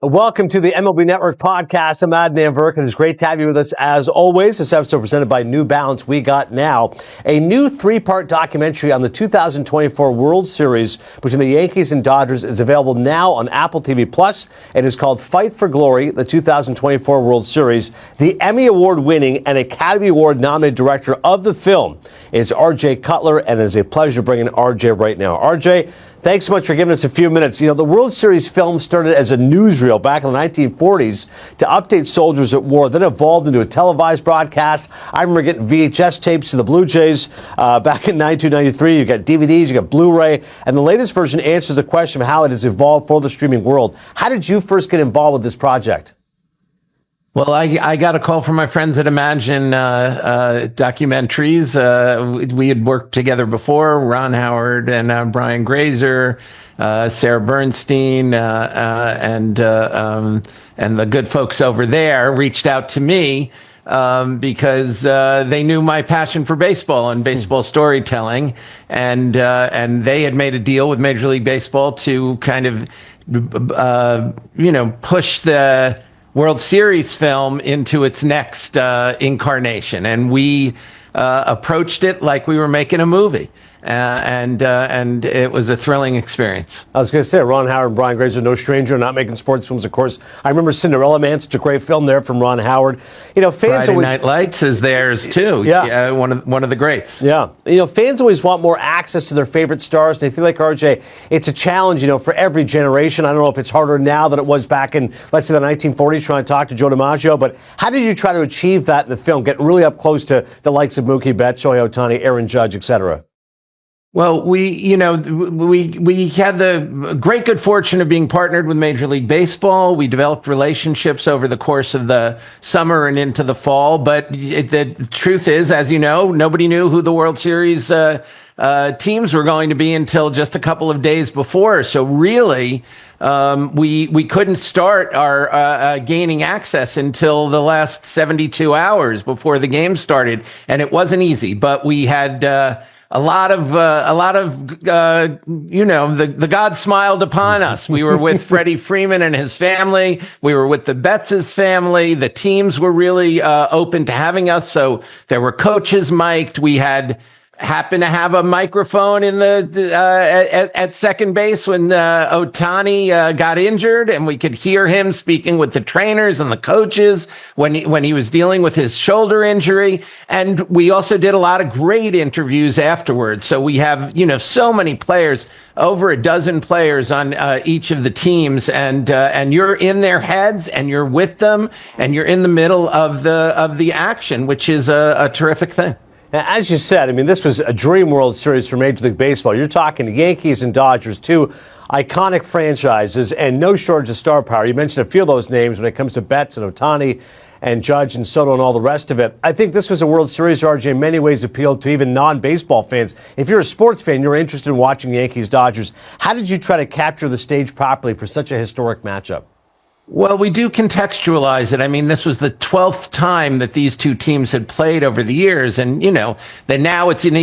Welcome to the MLB Network podcast. I'm Adnan Virk, and it's great to have you with us as always. This episode presented by New Balance. We got now a new three-part documentary on the 2024 World Series between the Yankees and Dodgers is available now on Apple TV+. It is called Fight for Glory, the 2024 World Series. The Emmy Award-winning and Academy Award-nominated director of the film is RJ Cutler, and it is a pleasure bringing RJ right now. RJ, thanks so much for giving us a few minutes. You know, the World Series film started as a newsreel back in the 1940s to update soldiers at war, then evolved into a televised broadcast. I remember getting VHS tapes of the Blue Jays back in 1993. You got DVDs, you got Blu-ray, and the latest version answers the question of how it has evolved for the streaming world. How did you first get involved with this project? Well, I got a call from my friends at Imagine Documentaries. We had worked together before, Ron Howard and Brian Grazer, Sarah Bernstein, and the good folks over there reached out to me because they knew my passion for baseball and baseball storytelling, and they had made a deal with Major League Baseball to kind of push the World Series film into its next incarnation, and we approached it like we were making a movie, and it was a thrilling experience. I was going to say, Ron Howard and Brian Grazer, no stranger, not making sports films, of course. I remember Cinderella Man, such a great film there from Ron Howard. You know, fans Friday Night Lights is theirs too. Yeah, one of the greats. Yeah, you know, fans always want more access to their favorite stars, and I feel like, RJ, it's a challenge, you know, for every generation. I don't know if it's harder now than it was back in, let's say, the 1940s, trying to talk to Joe DiMaggio. But how did you try to achieve that in the film, getting really up close to the likes of Mookie Betts, Shohei Ohtani, Aaron Judge, etc.? Well, we had the great good fortune of being partnered with Major League Baseball. We developed relationships over the course of the summer and into the fall. But the truth is, as you know, nobody knew who the World Series teams were going to be until just a couple of days before. So really, we couldn't start our gaining access until the last 72 hours before the game started, and it wasn't easy. But we had a lot of the God smiled upon us. We were with Freddie Freeman and his family. We were with the Betts' family. The teams were really open to having us. So there were coaches mic'd. We happened to have a microphone in at second base when Ohtani got injured, and we could hear him speaking with the trainers and the coaches when he was dealing with his shoulder injury. And we also did a lot of great interviews afterwards. So we have, so many players, over a dozen players on each of the teams, and you're in their heads, and you're with them, and you're in the middle of the action, which is a terrific thing. Now, as you said, I mean, this was a dream World Series for Major League Baseball. You're talking the Yankees and Dodgers, two iconic franchises, and no shortage of star power. You mentioned a few of those names when it comes to Betts and Ohtani and Judge and Soto and all the rest of it. I think this was a World Series, RJ, in many ways appealed to even non-baseball fans. If you're a sports fan, you're interested in watching Yankees-Dodgers. How did you try to capture the stage properly for such a historic matchup? Well, we do contextualize it. I mean, this was the 12th time that these two teams had played over the years. And, that now it's an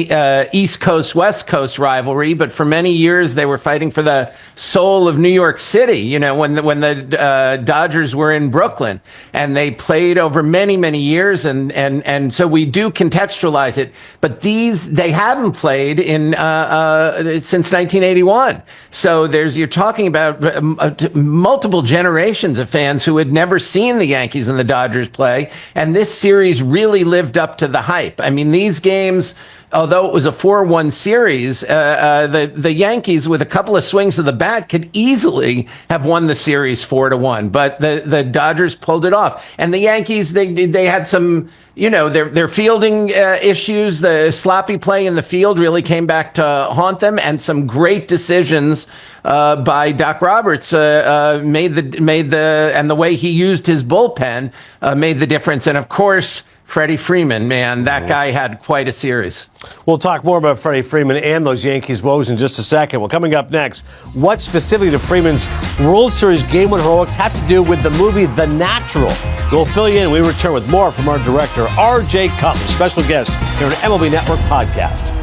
East Coast, West Coast rivalry. But for many years, they were fighting for the soul of New York City, when the Dodgers were in Brooklyn. And they played over many, many years. And so we do contextualize it. But they haven't played since 1981. So you're talking about multiple generations of fans who had never seen the Yankees and the Dodgers play, and this series really lived up to the hype. I mean, these games, although it was a 4-1 series, the Yankees, with a couple of swings of the bat, could easily have won the series 4-1, but the Dodgers pulled it off. And the Yankees, they had some, their fielding issues. The sloppy play in the field really came back to haunt them, and some great decisions by Doc Roberts made the way he used his bullpen made the difference. And of course, Freddie Freeman, man, that guy had quite a series. We'll talk more about Freddie Freeman and those Yankees woes in just a second. Well, coming up next, what specifically do Freeman's World Series game winning heroics have to do with the movie The Natural? We'll fill you in. We return with more from our director, RJ Cutler, special guest here on MLB Network Podcast.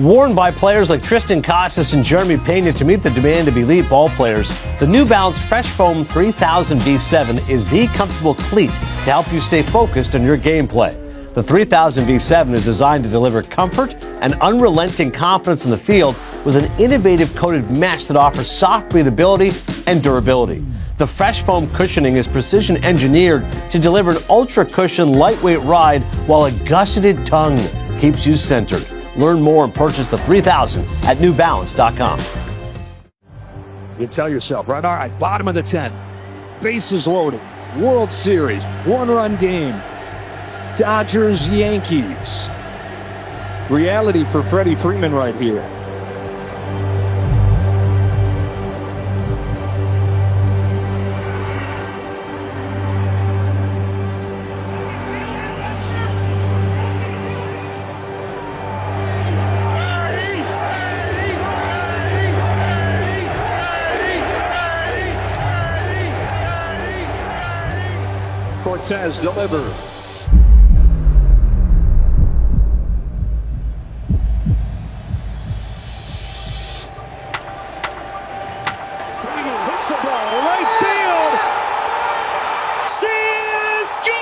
Worn by players like Tristan Casas and Jeremy Pena to meet the demand of elite ball players, the New Balance Fresh Foam 3000 V7 is the comfortable cleat to help you stay focused on your gameplay. The 3000 V7 is designed to deliver comfort and unrelenting confidence in the field with an innovative coated mesh that offers soft breathability and durability. The Fresh Foam cushioning is precision engineered to deliver an ultra cushion lightweight ride while a gusseted tongue keeps you centered. Learn more and purchase the 3000 at newbalance.com. You tell yourself, right, all right, bottom of the 10th, bases loaded, World Series, one-run game, Dodgers, Yankees. Reality for Freddie Freeman right here. Cortez delivers. Freeman hits the ball right field. She is gone.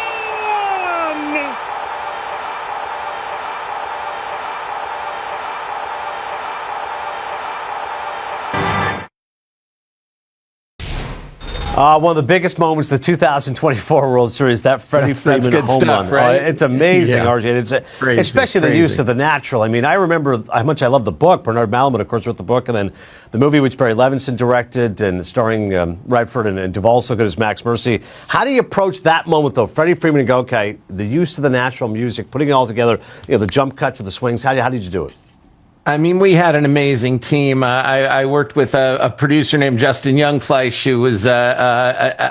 One of the biggest moments of the 2024 World Series, that Freddie Freeman good home stuff, run. right? It's amazing, Yeah. RJ. It's Crazy, especially the crazy. use of the natural. I mean, I remember how much I loved the book. Bernard Malamud, of course, wrote the book, and then the movie, which Barry Levinson directed, and starring Redford and Duvall, so good as Max Mercy. How do you approach that moment, though? Freddie Freeman, and go, okay, the use of the natural music, putting it all together, the jump cuts of the swings. How did you do it? I mean, we had an amazing team. I worked with a producer named Justin Youngfleisch, who was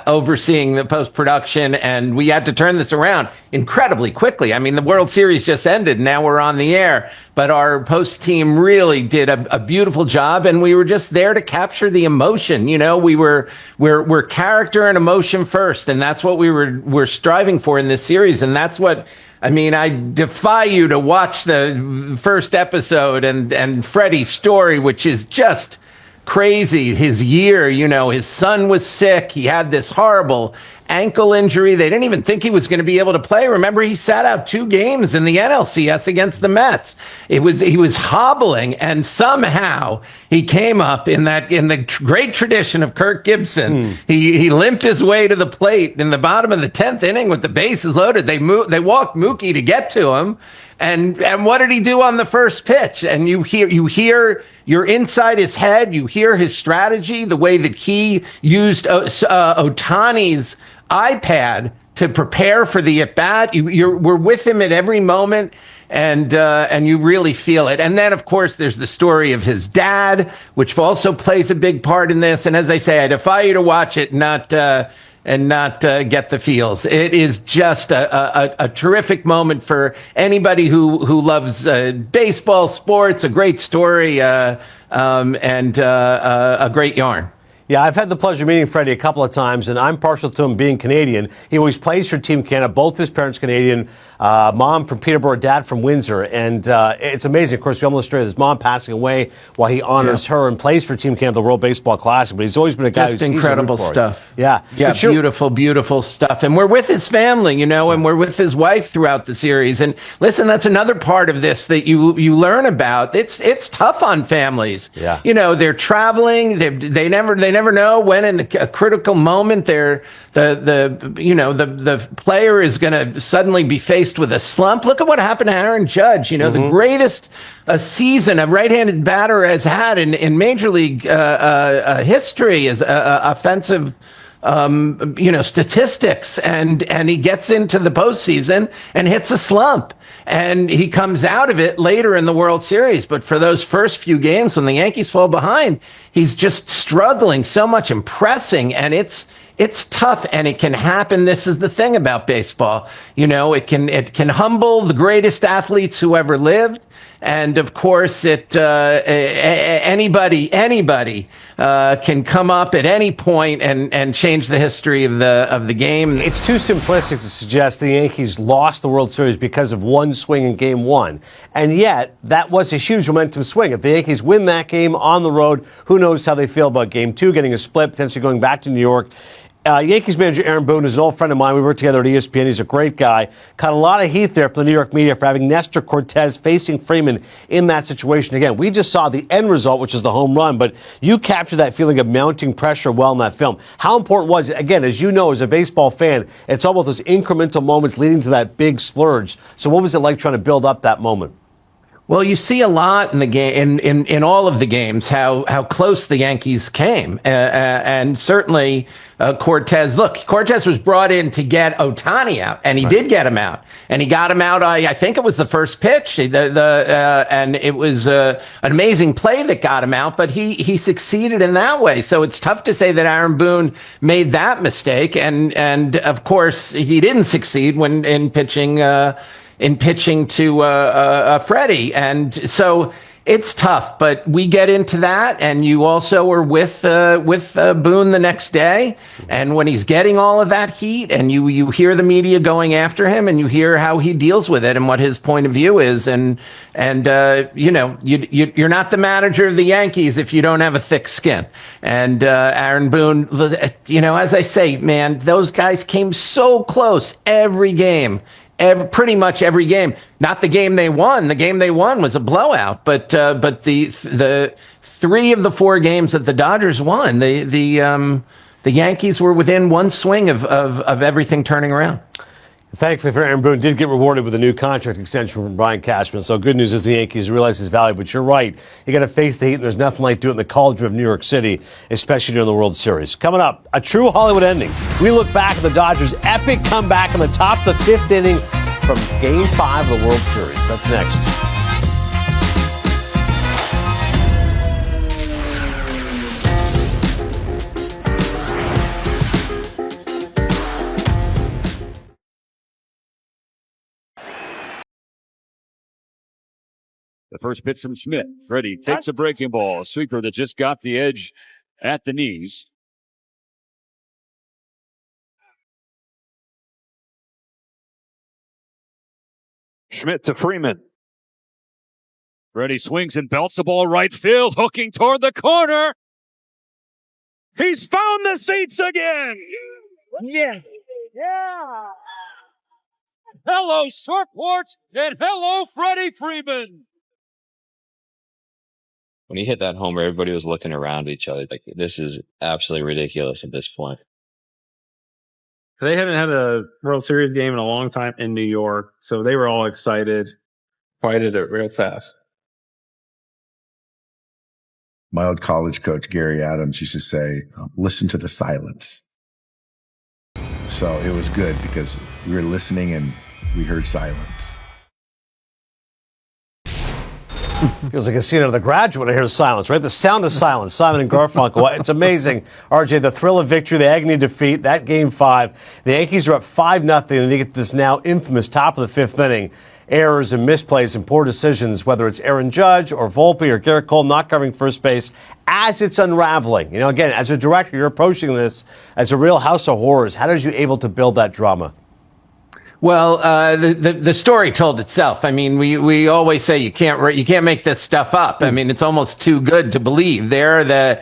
overseeing the post-production, and we had to turn this around incredibly quickly. I mean, the World Series just ended, and now we're on the air. But our post team really did a beautiful job, and we were just there to capture the emotion. You know, we're character and emotion first, and that's what we're striving for in this series, and that's what. I mean, I defy you to watch the first episode and Freddie's story, which is just crazy. His year, his son was sick. He had this horrible ankle injury. They didn't even think he was going to be able to play. Remember, he sat out 2 games in the NLCS against the Mets. He was hobbling, and somehow he came up in the great tradition of Kirk Gibson. He limped his way to the plate in the bottom of the 10th inning with the bases loaded. They walked Mookie to get to him. And what did he do on the first pitch? And you hear you're inside his head. You hear his strategy, the way that he used Ohtani's iPad to prepare for the at bat. We're with him at every moment, and you really feel it. And then, of course, there's the story of his dad, which also plays a big part in this. And as I say, I defy you to watch it, not get the feels. It is just a terrific moment for anybody who loves baseball, sports, a great story, and a great yarn. Yeah, I've had the pleasure of meeting Freddie a couple of times, and I'm partial to him being Canadian. He always plays for Team Canada. Both his parents Canadian. Mom from Peterborough, dad from Windsor. And it's amazing. Of course, we all know the story of his mom passing away while he honors her and plays for Team Canada, the World Baseball Classic. But he's always been a guy Just who's incredible stuff. Yeah. Yeah, beautiful, beautiful stuff. And we're with his family, and we're with his wife throughout the series. And listen, that's another part of this that you learn about. It's tough on families. Yeah. They're traveling. They never know when in a critical moment the player is going to suddenly be faced with a slump. Look at what happened to Aaron Judge. The greatest season a right-handed batter has had in Major League history is offensive statistics, and he gets into the postseason and hits a slump, and he comes out of it later in the World Series. But for those first few games when the Yankees fall behind, he's just struggling so much, impressing, and it's it's tough, and it can happen. This is the thing about baseball. It can humble the greatest athletes who ever lived. And of course, anybody can come up at any point and change the history of the game. It's too simplistic to suggest the Yankees lost the World Series because of one swing in Game 1. And yet, that was a huge momentum swing. If the Yankees win that game on the road, who knows how they feel about Game 2, getting a split, potentially going back to New York. Yankees manager Aaron Boone is an old friend of mine. We worked together at ESPN. He's a great guy. Caught a lot of heat there from the New York media for having Nestor Cortez facing Freeman in that situation. Again, we just saw the end result, which is the home run, but you captured that feeling of mounting pressure well in that film. How important was it? Again, as you know, as a baseball fan, it's all about those incremental moments leading to that big splurge. So what was it like trying to build up that moment? Well, you see a lot in the game, in all of the games, how close the Yankees came, and certainly Cortez. Look, Cortez was brought in to get Ohtani out, and he did get him out, and he got him out. I think it was the first pitch, and it was an amazing play that got him out. But he succeeded in that way, so it's tough to say that Aaron Boone made that mistake, and of course he didn't succeed when in pitching to Freddie. And so it's tough, but we get into that. And you also were with Boone the next day. And when he's getting all of that heat, and you hear the media going after him, and you hear how he deals with it and what his point of view is. And you're not the manager of the Yankees if you don't have a thick skin. And Aaron Boone, as I say, man, those guys came so close every game. Pretty much every game. Not the game they won. The game they won was a blowout. But the 3 of the 4 games that the Dodgers won, the Yankees were within one swing of everything turning around. Thankfully for Aaron Boone, did get rewarded with a new contract extension from Brian Cashman. So good news is the Yankees realize his value. But you're right. You got to face the heat, and there's nothing like doing it in the cauldron of New York City, especially during the World Series. Coming up, a true Hollywood ending. We look back at the Dodgers' epic comeback in the top of the 5th inning from Game 5 of the World Series. That's next. The first pitch from Schmidt. Freddie takes a breaking ball. A sweeper that just got the edge at the knees. Schmidt to Freeman. Freddie swings and belts the ball right field, hooking toward the corner. He's found the seats again. Yes. Yeah. Hello, short porch, and hello, Freddie Freeman. When he hit that homer, everybody was looking around each other like, this is absolutely ridiculous at this point. They haven't had a World Series game in a long time in New York, so they were all excited. Fighted it real fast. My old college coach, Gary Adams, used to say, listen to the silence. So it was good because we were listening and we heard silence. Feels like a scene out of The Graduate. I hear silence, right? The sound of silence. Simon and Garfunkel. It's amazing. RJ, the thrill of victory, the agony of defeat, that Game 5. The Yankees are up 5-0, and they get this now infamous top of the 5th inning. Errors and misplays and poor decisions, whether it's Aaron Judge or Volpe or Garrett Cole not covering first base, as it's unraveling. Again, as a director, you're approaching this as a real house of horrors. How did you able to build that drama? Well, the story told itself. I mean, we always say you can't make this stuff up. I mean, it's almost too good to believe. The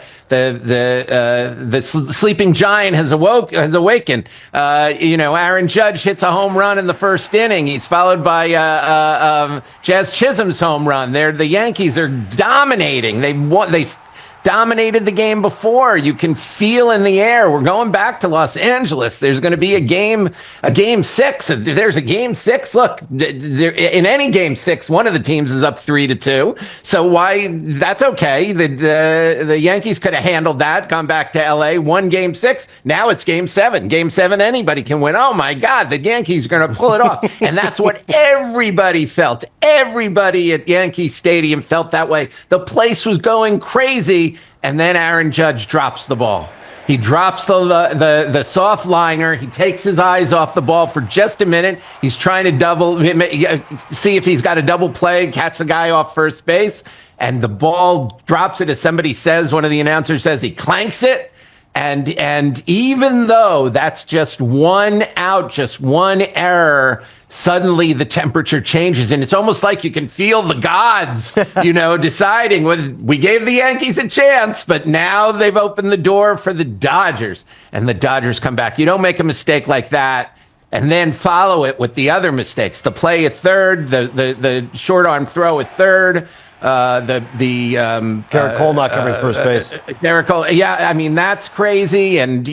sleeping giant has awakened. Aaron Judge hits a home run in the first inning. He's followed by Jazz Chisholm's home run. The Yankees are dominating. They dominated the game before. You can feel in the air. We're going back to Los Angeles. There's going to be a game 6. There's a game 6. Look, in any game 6, one of the teams is up 3-2. So that's okay. The Yankees could have handled that, gone back to LA, won game 6. Now it's game 7. Game 7, anybody can win. Oh my God, the Yankees are going to pull it off. And that's what everybody felt. Everybody at Yankee Stadium felt that way. The place was going crazy. And then Aaron Judge drops the ball. He drops the soft liner. He takes his eyes off the ball for just a minute. He's trying to see if he's got a double play, catch the guy off first base, and the ball drops it, as somebody says, one of the announcers says, he clanks it. And even though that's just one out, just one error, suddenly the temperature changes. And it's almost like you can feel the gods, deciding we gave the Yankees a chance, but now they've opened the door for the Dodgers. And the Dodgers come back. You don't make a mistake like that and then follow it with the other mistakes. The play at third, the short arm throw at third. Garrett Cole not covering first base. Garrett Cole, yeah, I mean, that's crazy, and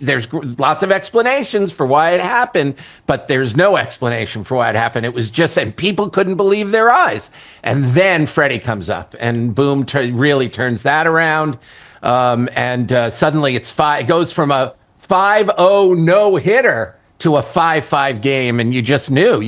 there's lots of explanations for why it happened, but there's no explanation for why it happened. It was just, and people couldn't believe their eyes. And then Freddie comes up, and boom, really turns that around, and suddenly it goes from a 5-0 no-hitter to a 5-5 game, and you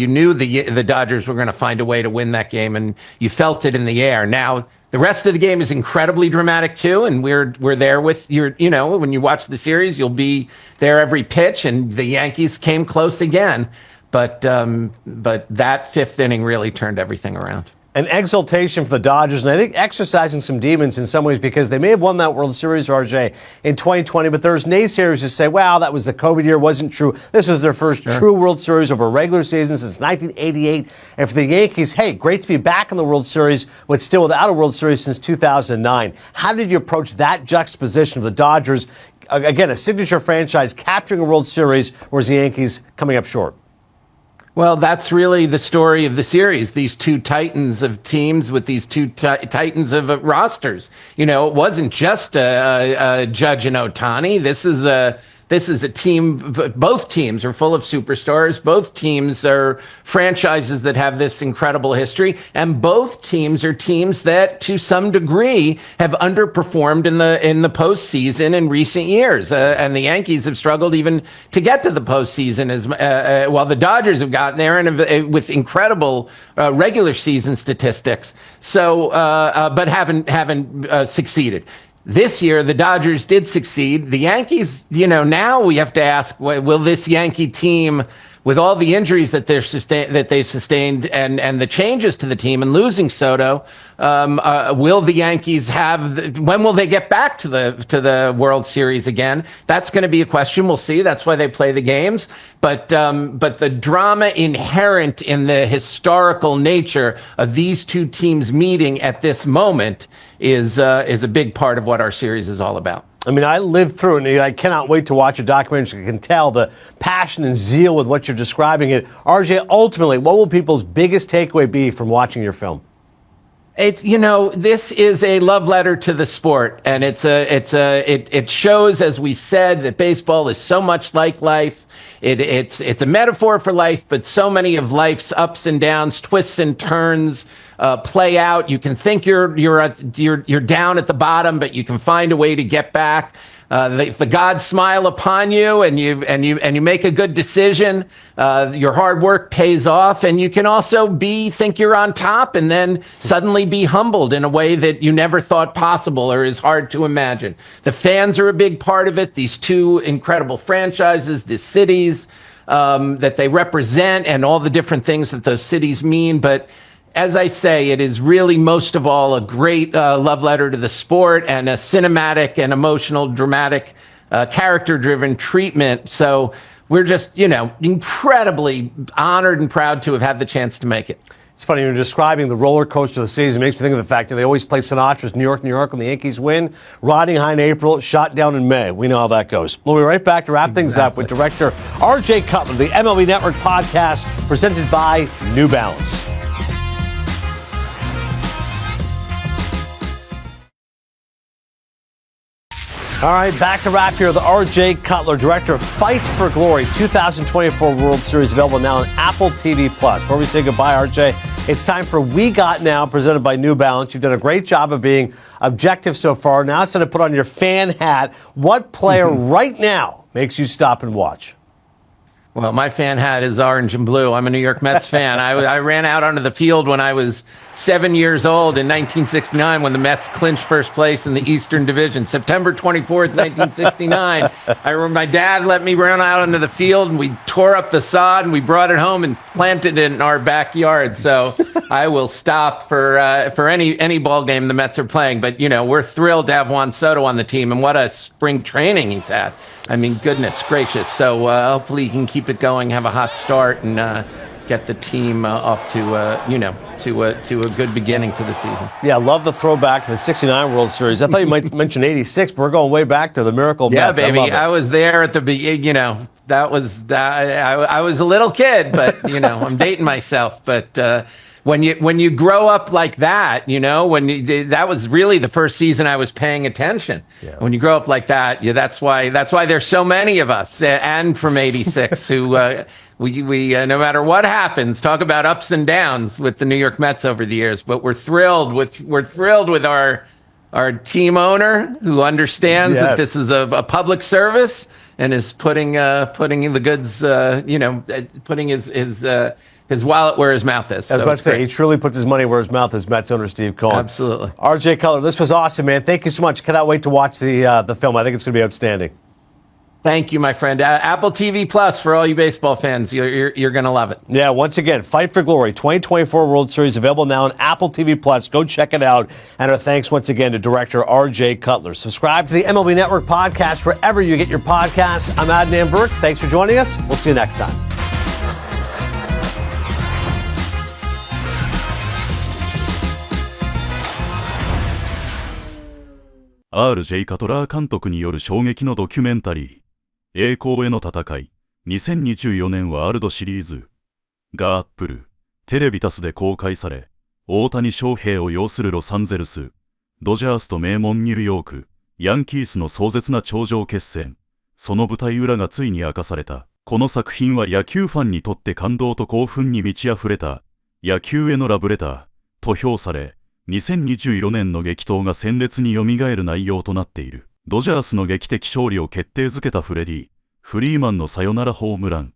knew the Dodgers were going to find a way to win that game, and you felt it in the air. Now, the rest of the game is incredibly dramatic too, and we're there with when you watch the series, you'll be there every pitch, and the Yankees came close again, but that fifth inning really turned everything around. An exultation for the Dodgers, and I think exercising some demons in some ways, because they may have won that World Series, RJ, in 2020, but there's naysayers who say, wow, that was the COVID year, wasn't true. This was their first true World Series over a regular season since 1988. And for the Yankees, hey, great to be back in the World Series, but still without a World Series since 2009. How did you approach that juxtaposition of the Dodgers, again, a signature franchise, capturing a World Series, whereas the Yankees coming up short? Well, that's really the story of the series. These two titans of teams with these two titans of rosters. It wasn't just a Judge and Ohtani. This is a team. Both teams are full of superstars. Both teams are franchises that have this incredible history, and both teams are teams that, to some degree, have underperformed in the postseason in recent years. And the Yankees have struggled even to get to the postseason, while the Dodgers have gotten there and with incredible regular season statistics. So, but haven't succeeded. This year, the Dodgers did succeed. The Yankees, now we have to ask, will this Yankee team, with all the injuries that they've sustained and the changes to the team and losing Soto, will the Yankees when will they get back to the World Series again? That's going to be a question. We'll see. That's why they play the games. But the drama inherent in the historical nature of these two teams meeting at this moment is a big part of what our series is all about. I mean, I lived through it, and I cannot wait to watch a documentary. I can tell the passion and zeal with what you're describing it. RJ, ultimately, what will people's biggest takeaway be from watching your film? It's, this is a love letter to the sport, and it shows, as we've said, that baseball is so much like life. It's a metaphor for life, but so many of life's ups and downs, twists and turns, play out. You can think you're down at the bottom, but you can find a way to get back. If the gods smile upon you and you make a good decision, your hard work pays off, and you can also think you're on top and then suddenly be humbled in a way that you never thought possible or is hard to imagine. The fans are a big part of it. These two incredible franchises, the cities that they represent, and all the different things that those cities mean. But as I say, it is really most of all a great love letter to the sport and a cinematic and emotional, dramatic, character-driven treatment. So we're just, incredibly honored and proud to have had the chance to make it. It's funny, you're describing the roller coaster of the season. It makes me think of the fact that they always play Sinatra's New York, New York when the Yankees win. Riding high in April, shot down in May. We know how that goes. We'll be right back to wrap things up with director RJ Cutler, the MLB Network podcast presented by New Balance. All right, back to wrap here. The RJ Cutler, director of Fight for Glory 2024 World Series, available now on Apple TV+. Before we say goodbye, RJ, it's time for We Got Now, presented by New Balance. You've done a great job of being objective so far. Now it's time to put on your fan hat. What player right now makes you stop and watch? Well, my fan hat is orange and blue. I'm a New York Mets fan. I ran out onto the field when I was 7 years old in 1969 when the Mets clinched first place in the Eastern Division. September 24th, 1969. I remember my dad let me run out onto the field, and we tore up the sod, and we brought it home and planted it in our backyard. So I will stop for any ball game the Mets are playing. But, we're thrilled to have Juan Soto on the team, and what a spring training he's had. I mean, goodness gracious. So hopefully he can keep it going, have a hot start, and get the team off to a good beginning to the season. Yeah, I love the throwback to the '69 World Series. I thought you might mention '86, but we're going way back to the Miracle Yeah, Mets. baby. I was there at the beginning. That was I was a little kid, but I'm dating myself. But when you grow up like that, that was really the first season I was paying attention. Yeah. When you grow up like that, that's why there's so many of us, and from '86 who we no matter what happens, talk about ups and downs with the New York Mets over the years. But we're thrilled with our team owner who understands that this is a public service and is putting the goods, putting his wallet where his mouth is. I was about to say, he truly puts his money where his mouth is, Mets owner Steve Cohen. Absolutely. RJ Cutler, this was awesome, man. Thank you so much. Cannot wait to watch the film. I think it's going to be outstanding. Thank you, my friend. Apple TV Plus for all you baseball fans. You're going to love it. Yeah, once again, Fight for Glory 2024 World Series available now on Apple TV Plus. Go check it out. And our thanks once again to director RJ Cutler. Subscribe to the MLB Network podcast wherever you get your podcasts. I'm Adnan Burke. Thanks for joining us. We'll see you next time. RJ カトラー監督による衝撃のドキュメンタリー、栄光への戦い、2024年ワールドシリーズがアップル、テレビタスで公開され、大谷翔平を擁するロサンゼルス、ドジャースと名門ニューヨーク、ヤンキースの壮絶な頂上決戦、その舞台裏がついに明かされた。この作品は野球ファンにとって感動と興奮に満ち溢れた、野球へのラブレター、と評され、2024年の激闘が鮮烈に蘇る内容となっている。ドジャースの劇的勝利を決定づけたフレディ・フリーマンのサヨナラホームラン。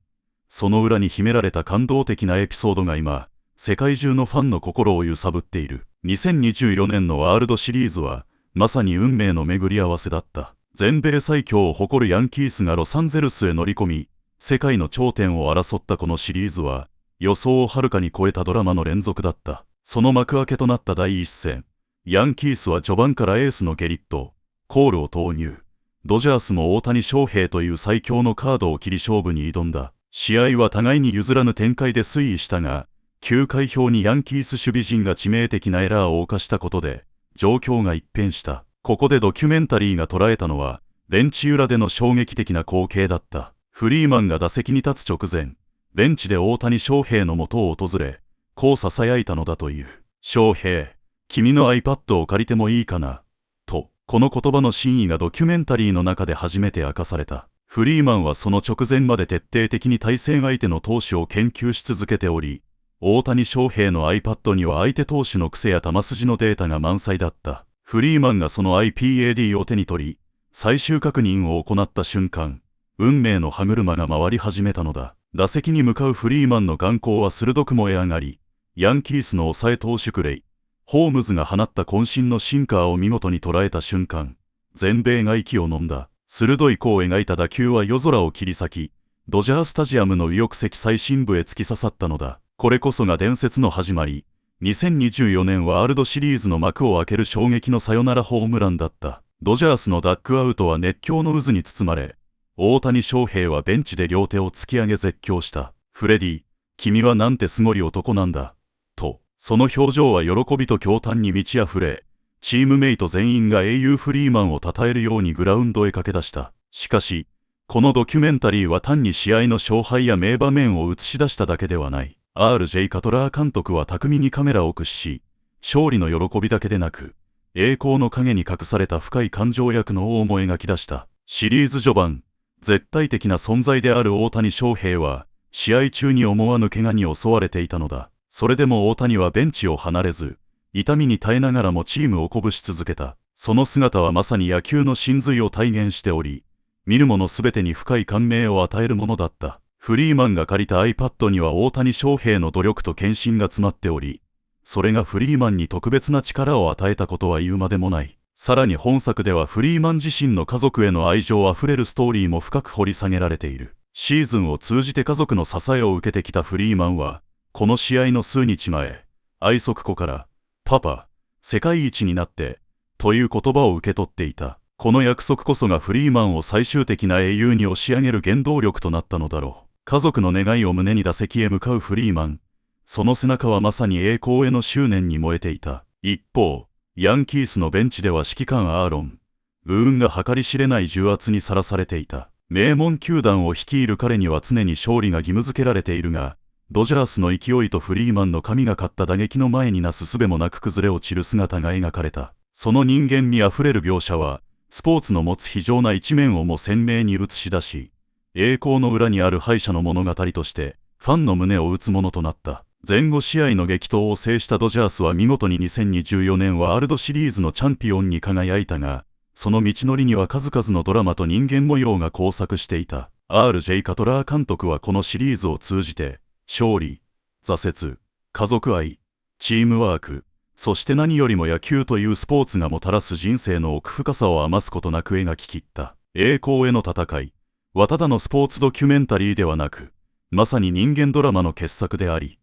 その裏に秘められた感動的なエピソードが今、世界中のファンの心を揺さぶっている。2024年のワールドシリーズは、まさに運命の巡り合わせだった。全米最強を誇るヤンキースがロサンゼルスへ乗り込み、世界の頂点を争ったこのシリーズは、予想をはるかに超えたドラマの連続だった。その幕開けとなった第一戦、ヤンキースは序盤からエースのゲリット、コールを投入。ドジャースも大谷翔平という最強のカードを切り勝負に挑んだ。試合は互いに譲らぬ展開で推移したが、9回表にヤンキース守備陣が致命的なエラーを犯したことで、状況が一変した。ここでドキュメンタリーが捉えたのは、ベンチ裏での衝撃的な光景だった。フリーマンが打席に立つ直前、ベンチで大谷翔平の元を訪れ、こう囁いたのだという。翔平、君の iPad を借りてもいいかな。と、この言葉の真意がドキュメンタリーの中で初めて明かされた。フリーマンはその直前まで徹底的に対戦相手の投手を研究し続けており、大谷翔平の iPad には相手投手の癖や球筋のデータが満載だった。フリーマンがその iPad を手に取り、最終確認を行った瞬間、運命の歯車が回り始めたのだ。打席に向かうフリーマンの眼光は鋭く燃え上がり、ヤンキースの抑え投手クレイ、ホームズが放った渾身のシンカーを見事に捉えた瞬間、全米が息を飲んだ。鋭い弧を描いた打球は夜空を切り裂き、ドジャースタジアムの右翼席最深部へ突き刺さったのだ。これこそが伝説の始まり、2024年ワールドシリーズの幕を開ける衝撃のサヨナラホームランだった。ドジャースのダッグアウトは熱狂の渦に包まれ、大谷翔平はベンチで両手を突き上げ絶叫した。フレディ、君はなんてすごい男なんだ。と、その表情は喜びと驚嘆に満ち溢れ、チームメイト全員が英雄フリーマンを称えるようにグラウンドへ駆け出した。しかし、このドキュメンタリーは単に試合の勝敗や名場面を映し出しただけではない。RJ カトラー監督は巧みにカメラを駆使し、勝利の喜びだけでなく、栄光の陰に隠された深い感情躍の王も描き出した。シリーズ序盤、絶対的な存在である大谷翔平は、試合中に思わぬ怪我に襲われていたのだ。それでも大谷はベンチを離れず、痛みに耐えながらもチームを鼓舞し続けた。その姿はまさに野球の真髄を体現しており、見る者すべてに深い感銘を与えるものだった。フリーマンが借りた iPad には大谷翔平の努力と献身が詰まっており、それがフリーマンに特別な力を与えたことは言うまでもない。さらに本作ではフリーマン自身の家族への愛情あふれるストーリーも深く掘り下げられている。シーズンを通じて家族の支えを受けてきたフリーマンは、この試合の数日前、愛息子から、パパ、世界一になって、という言葉を受け取っていた。この約束こそがフリーマンを最終的な英雄に押し上げる原動力となったのだろう。家族の願いを胸に打席へ向かうフリーマン。その背中はまさに栄光への執念に燃えていた。一方、ヤンキースのベンチでは指揮官アーロン、ブーンが計り知れない重圧にさらされていた。名門球団を率いる彼には常に勝利が義務付けられているが、ドジャースの勢いとフリーマンの神がかった打撃の前になす術もなく崩れ落ちる姿が描かれた。その人間味あふれる描写は、スポーツの持つ非常な一面をも鮮明に映し出し、栄光の裏にある敗者の物語として、ファンの胸を打つものとなった。前後試合の激闘を制したドジャースは見事に2024年ワールドシリーズのチャンピオンに輝いたが、その道のりには数々のドラマと人間模様が交錯していた。RJ カトラー監督はこのシリーズを通じて、勝利、挫折、家族愛、チームワーク、そして何よりも野球というスポーツがもたらす人生の奥深さを余すことなく描き切った。栄光への戦いはただのスポーツドキュメンタリーではなく、まさに人間ドラマの傑作であり、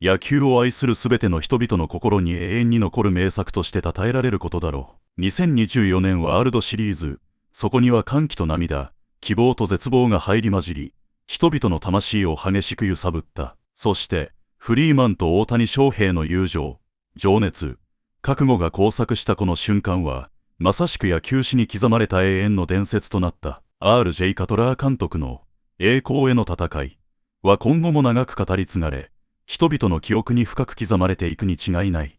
野球を愛するすべての人々の心に永遠に残る名作として称えられることだろう。2024年ワールドシリーズ、そこには歓喜と涙、希望と絶望が入り混じり、人々の魂を激しく揺さぶった。そして、フリーマンと大谷翔平の友情、情熱、覚悟が交錯したこの瞬間は、まさしく野球史に刻まれた永遠の伝説となった。RJ カトラー監督の栄光への戦いは今後も長く語り継がれ、人々の記憶に深く刻まれていくに違いない。